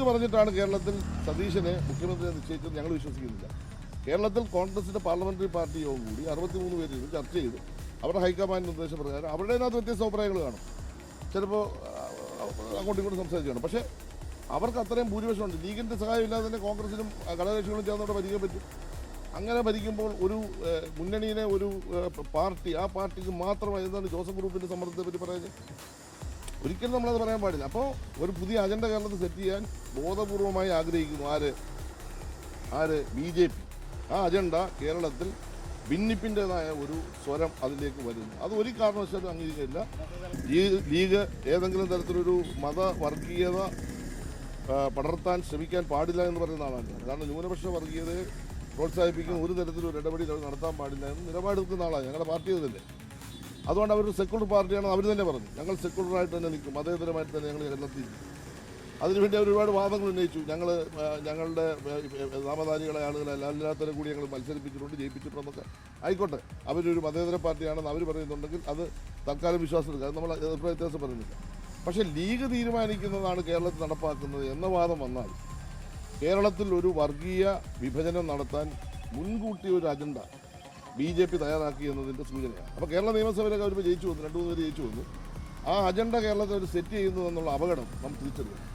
League പറഞ്ഞിട്ടാണ് കേരളത്തിൽ സതീശനെ മുഖ്യമന്ത്രിയെ നിശ്ചയിച്ചത് ഞങ്ങൾ വിശ്വസിക്കുന്നില്ല. കേരളത്തിൽ കോൺഗ്രസിൻ്റെ പാർലമെൻ്ററി പാർട്ടി യോഗം കൂടി 63 പേര് ചർച്ച ചെയ്ത് അവരുടെ ഹൈക്കമാൻഡ് നിർദ്ദേശപ്രകാരം അവരുടേതിനകത്ത് വ്യത്യസ്ത അഭിപ്രായങ്ങൾ കാണും, ചിലപ്പോൾ അങ്ങോട്ടും ഇങ്ങോട്ടും സംസാരിച്ച് കാണും. പക്ഷേ അവർക്ക് അത്രയും ഭൂരിപക്ഷമുണ്ട്. ലീഗിൻ്റെ സഹായം ഇല്ലാതെ തന്നെ കോൺഗ്രസിനും ഘടകകക്ഷികളും ചേർന്നോടെ ഭരിക്കാൻ പറ്റും. അങ്ങനെ ഭരിക്കുമ്പോൾ ഒരു മുന്നണിയിലെ ഒരു പാർട്ടി, ആ പാർട്ടിക്ക് മാത്രമായി എന്താണ് ജോസഫ് ഗ്രൂപ്പിൻ്റെ സമ്മർദ്ദത്തെ പറ്റി പറയുന്നത്? ഒരിക്കലും നമ്മളത് പറയാൻ പാടില്ല. അപ്പോൾ ഒരു പുതിയ അജണ്ട കേരളത്തിൽ സെറ്റ് ചെയ്യാൻ ബോധപൂർവമായി ആഗ്രഹിക്കുന്നു ആര് BJP. ആ അജണ്ട കേരളത്തിൽ ഭിന്നിപ്പിൻ്റെതായ ഒരു സ്വരം അതിലേക്ക് വരുന്നു. അത് ഒരു കാരണവശാലും അംഗീകരിക്കില്ല. ലീഗ് ഏതെങ്കിലും തരത്തിലൊരു മതവർഗീയത പടർത്താൻ ശ്രമിക്കാൻ പാടില്ല എന്ന് പറയുന്ന ആളാണ്. കാരണം ന്യൂനപക്ഷ വർഗീയതയെ പ്രോത്സാഹിപ്പിക്കുന്ന ഒരു തരത്തിലൊരു ഇടപെടൽ നടത്താൻ പാടില്ല എന്ന് നിലപാടെടുക്കുന്ന ആളാണ്. ഞങ്ങളുടെ പാർട്ടി തന്നെ. അതുകൊണ്ട് അവരൊരു സെക്യുലർ പാർട്ടിയാണ് അവർ തന്നെ പറഞ്ഞു. ഞങ്ങൾ സെക്യുലറായിട്ട് തന്നെ നിൽക്കും, മതേതരമായിട്ട് തന്നെ ഞങ്ങൾ കേരളത്തിൽ. അതിനുവേണ്ടി അവർ ഒരുപാട് വാദങ്ങൾ ഉന്നയിച്ചു. ഞങ്ങളുടെ നാമധാരികളെ ആളുകളെ അല്ലാത്തവരെ കൂടി ഞങ്ങൾ മത്സരിപ്പിച്ചിട്ടുണ്ട്, ജയിപ്പിച്ചിട്ടുണ്ടെന്നൊക്കെ. ആയിക്കോട്ടെ, അവരൊരു മതേതര പാർട്ടിയാണെന്ന് അവർ പറയുന്നുണ്ടെങ്കിൽ അത് തൽക്കാലം വിശ്വാസം എടുക്കുക, അത് നമ്മൾ അഭിപ്രായ വ്യത്യാസം പറയുന്നില്ല. പക്ഷേ ലീഗ് തീരുമാനിക്കുന്നതാണ് കേരളത്തിൽ നടപ്പാക്കുന്നത് എന്ന വാദം വന്നാൽ കേരളത്തിൽ ഒരു വർഗീയ വിഭജനം നടത്താൻ മുൻകൂട്ടി ഒരു അജണ്ട BJP തയ്യാറാക്കി എന്നതിൻ്റെ സൂചനയാണ്. അപ്പോൾ കേരള നിയമസഭയിലൊക്കെ അവർ ജയിച്ചു വന്നു, 2-3 പേര് ജയിച്ചു വന്നു. ആ അജണ്ട കേരളത്തിൽ അവർ സെറ്റ് ചെയ്യുന്നു എന്നുള്ള അപകടം നാം തിരിച്ചറിയണം.